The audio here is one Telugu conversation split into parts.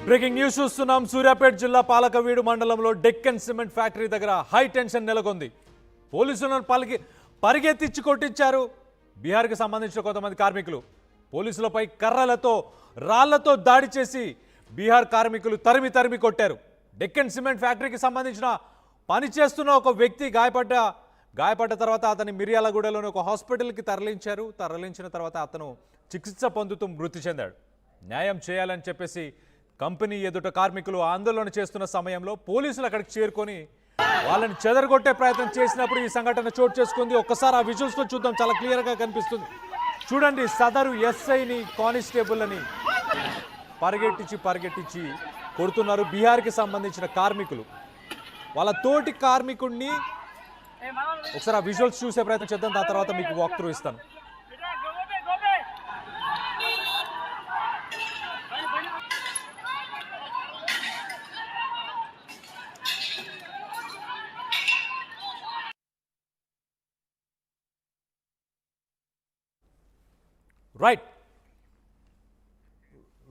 బ్రేకింగ్ న్యూస్ చూస్తున్నాం. సూర్యాపేట జిల్లా పాలకవీడు మండలంలో డెక్కన్ సిమెంట్ ఫ్యాక్టరీ దగ్గర హై టెన్షన్ నెలకొంది. పోలీసులను పరిగెత్తించి కొట్టించారు బీహార్కి సంబంధించిన కొంతమంది కార్మికులు. పోలీసులపై కర్రలతో రాళ్లతో దాడి చేసి బీహార్ కార్మికులు తరిమి కొట్టారు. డెక్కన్ సిమెంట్ ఫ్యాక్టరీకి సంబంధించిన పని చేస్తున్న ఒక వ్యక్తి గాయపడ్డ తర్వాత అతని మిర్యాలగూడలోని ఒక హాస్పిటల్కి తరలించిన తర్వాత అతను చికిత్స పొందుతూ మృతి చెందాడు. న్యాయం చేయాలని చెప్పేసి కంపెనీ ఎదుట కార్మికులు ఆందోళన చేస్తున్న సమయంలో పోలీసులు అక్కడికి చేరుకొని వాళ్ళని చెదరగొట్టే ప్రయత్నం చేసినప్పుడు ఈ సంఘటన చోటు చేసుకుంది. ఒక్కసారి ఆ విజువల్స్లో చూద్దాం, చాలా క్లియర్గా కనిపిస్తుంది. చూడండి, సదరు ఎస్ఐని కానిస్టేబుల్ అని పరిగెట్టించి కొడుతున్నారు బీహార్కి సంబంధించిన కార్మికులు. వాళ్ళ తోటి కార్మికుడిని ఒకసారి ఆ విజువల్స్ చూసే ప్రయత్నం చేద్దాం, దాని తర్వాత మీకు వాక్ త్రూ ఇస్తాను.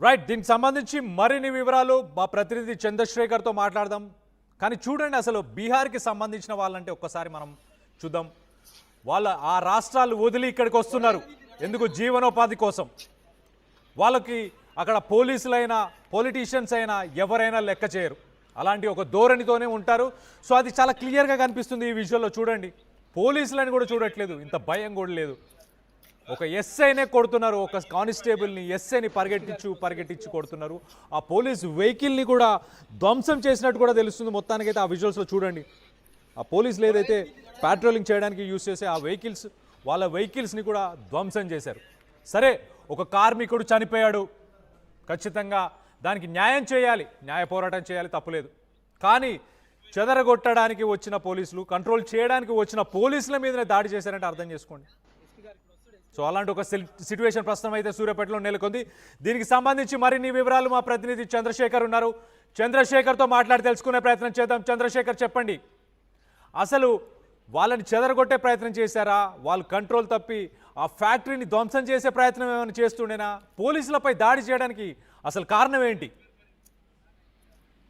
రైట్ దీనికి సంబంధించి మరిన్ని వివరాలు మా ప్రతినిధి చంద్రశేఖర్తో మాట్లాడదాం. కానీ చూడండి, అసలు బీహార్కి సంబంధించిన వాళ్ళంటే ఒక్కసారి మనం చూద్దాం. ఆ రాష్ట్రాలు వదిలి ఇక్కడికి వస్తున్నారు ఎందుకు? జీవనోపాధి కోసం. వాళ్ళకి అక్కడ పోలీసులైనా పొలిటీషియన్స్ అయినా ఎవరైనా లెక్క చేయరు, అలాంటి ఒక ధోరణితోనే ఉంటారు. సో అది చాలా క్లియర్గా కనిపిస్తుంది ఈ విజువల్లో. చూడండి, పోలీసులని కూడా చూడట్లేదు, ఇంత భయం కూడా లేదు. ఒక ఎస్ఐనే కొడుతున్నారు, ఒక కానిస్టేబుల్ని ఎస్ఐని పరిగెట్టించి కొడుతున్నారు. ఆ పోలీస్ వెహికల్ని కూడా ధ్వంసం చేసినట్టు కూడా తెలుస్తుంది. మొత్తానికైతే ఆ విజువల్స్లో చూడండి, ఆ పోలీసులు ఏదైతే పాట్రోలింగ్ చేయడానికి యూజ్ చేసే ఆ వాళ్ళ వెహికల్స్ని కూడా ధ్వంసం చేశారు. సరే, ఒక కార్మికుడు చనిపోయాడు, ఖచ్చితంగా దానికి న్యాయం చేయాలి, న్యాయ పోరాటం చేయాలి, తప్పులేదు. కానీ చెదరగొట్టడానికి వచ్చిన పోలీసులు, కంట్రోల్ చేయడానికి వచ్చిన పోలీసుల మీదనే దాడి చేశారంటే అర్థం చేసుకోండి. సో అలాంటి ఒక సిచ్యువేషన్ ప్రస్తుతం అయితే సూర్యాపేటలో నెలకొంది. దీనికి సంబంధించి మరిన్ని వివరాలు మా ప్రతినిధి చంద్రశేఖర్ ఉన్నారు. చంద్రశేఖర్తో మాట్లాడి తెలుసుకునే ప్రయత్నం చేద్దాం. చంద్రశేఖర్, చెప్పండి, అసలు వాళ్ళని చెదరగొట్టే ప్రయత్నం చేశారా? వాళ్ళు కంట్రోల్ తప్పి ఆ ఫ్యాక్టరీని ధ్వంసం చేసే ప్రయత్నం ఏమైనా చేస్తుండేనా? పోలీసులపై దాడి చేయడానికి అసలు కారణం ఏంటి?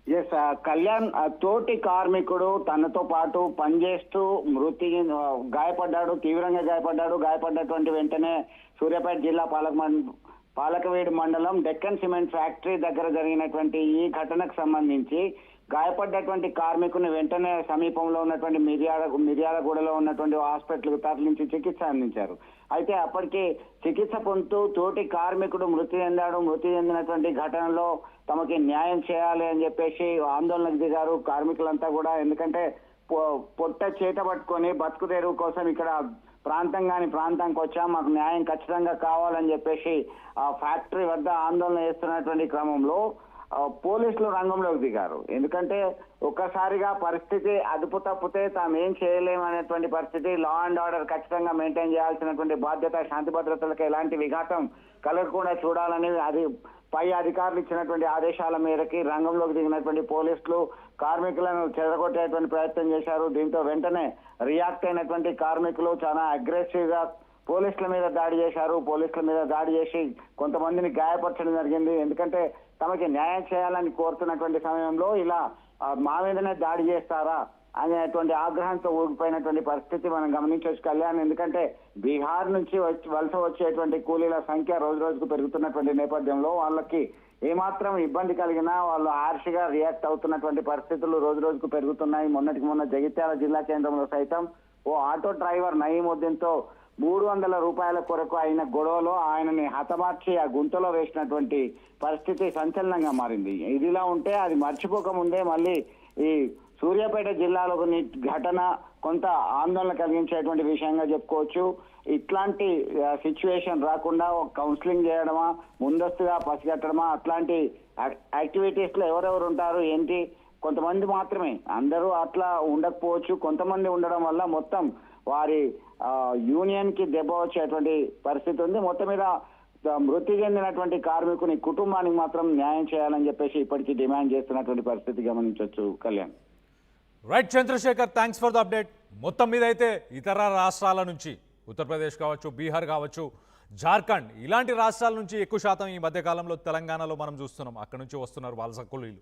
ఎస్ కళ్యాణ్, తోటి కార్మికుడు తనతో పాటు పనిచేస్తూ గాయపడ్డాడు, తీవ్రంగా గాయపడ్డటువంటి వెంటనే సూర్యాపేట జిల్లా పాలకవీడు మండలం డెక్కన్ సిమెంట్ ఫ్యాక్టరీ దగ్గర జరిగినటువంటి ఈ ఘటనకు సంబంధించి గాయపడ్డటువంటి కార్మికుని వెంటనే సమీపంలో ఉన్నటువంటి మిర్యాలగూడలో ఉన్నటువంటి హాస్పిటల్కు తరలించి చికిత్స అందించారు. అయితే అప్పటికి చికిత్స పొందుతూ తోటి కార్మికుడు మృతి చెందినటువంటి ఘటనలో తమకి న్యాయం చేయాలి అని చెప్పేసి ఆందోళనకు దిగారు కార్మికులంతా కూడా. ఎందుకంటే పొట్ట చేత పట్టుకొని బతుకు తెరువు కోసం ఇక్కడ ప్రాంతానికి వచ్చాం, మాకు న్యాయం ఖచ్చితంగా కావాలని చెప్పేసి ఆ ఫ్యాక్టరీ వద్ద ఆందోళన చేస్తున్నటువంటి క్రమంలో పోలీసులు రంగంలోకి దిగారు. ఎందుకంటే ఒక్కసారిగా పరిస్థితి అదుపు తప్పితే తాము ఏం చేయలేమనేటువంటి పరిస్థితి, లా అండ్ ఆర్డర్ ఖచ్చితంగా మెయింటైన్ చేయాల్సినటువంటి బాధ్యత, శాంతి భద్రతలకు ఎలాంటి విఘాతం కలగకుండా చూడాలని పై అధికారులు ఇచ్చినటువంటి ఆదేశాల మేరకి రంగంలోకి దిగినటువంటి పోలీసులు కార్మికులను చెదరగొట్టేటువంటి ప్రయత్నం చేశారు. దీంతో వెంటనే రియాక్ట్ అయినటువంటి కార్మికులు చాలా అగ్రెసివ్ గా పోలీసుల మీద దాడి చేసి కొంతమందిని గాయపరచడం జరిగింది. ఎందుకంటే తమకి న్యాయం చేయాలని కోరుతున్నటువంటి సమయంలో ఇలా మా మీదనే దాడి చేస్తారా అనేటువంటి ఆగ్రహంతో ఊగిపోయినటువంటి పరిస్థితి మనం గమనించవచ్చు కళ్యాణ్. ఎందుకంటే బీహార్ నుంచి వలస వచ్చేటువంటి కూలీల సంఖ్య రోజు రోజుకు పెరుగుతున్నటువంటి నేపథ్యంలో వాళ్ళకి ఏమాత్రం ఇబ్బంది కలిగినా వాళ్ళు హార్ష్గా రియాక్ట్ అవుతున్నటువంటి పరిస్థితులు రోజు రోజుకు పెరుగుతున్నాయి. మొన్న జగిత్యాల జిల్లా కేంద్రంలో సైతం ఓ ఆటో డ్రైవర్ నయీముద్దీన్తో 300 రూపాయల కొరకు అయిన గొడవలో ఆయనని హతమార్చి ఆ గుంతలో వేసినటువంటి పరిస్థితి సంచలనంగా మారింది. ఇదిలా ఉంటే అది మర్చిపోకముందే మళ్ళీ ఈ సూర్యాపేట జిల్లాలోని ఘటన కొంత ఆందోళన కలిగించేటువంటి విషయంగా చెప్పుకోవచ్చు. ఇట్లాంటి సిచ్యువేషన్ రాకుండా కౌన్సిలింగ్ చేయడమా, ముందస్తుగా పసిగట్టడమా, అట్లాంటి యాక్టివిటీస్ లో ఎవరెవరు ఉంటారు ఏంటి, కొంతమంది మాత్రమే, అందరూ అట్లా ఉండకపోవచ్చు. కొంతమంది ఉండడం వల్ల మొత్తం వారి యూనియన్ కి దెబ్బ వచ్చేటువంటి పరిస్థితి ఉంది. మొత్తం మీద మృతి చెందినటువంటి కార్మికుని కుటుంబానికి మాత్రం న్యాయం చేయాలని చెప్పేసి ఇప్పటికీ డిమాండ్ చేస్తున్నటువంటి పరిస్థితి గమనించవచ్చు Kalyan. Right Chandrashekhar, thanks for the update. మొత్తం మీద అయితే ఇతర రాష్ట్రాల నుంచి, ఉత్తరప్రదేశ్ కావచ్చు, బీహార్ కావచ్చు, జార్ఖండ్ ఇలాంటి రాష్ట్రాల నుంచి ఎక్కువ శాతం ఈ మధ్యకాలంలో తెలంగాణలో మనం చూస్తున్నాం. అక్కడ నుంచి వస్తున్నారు వలస కూలీలు.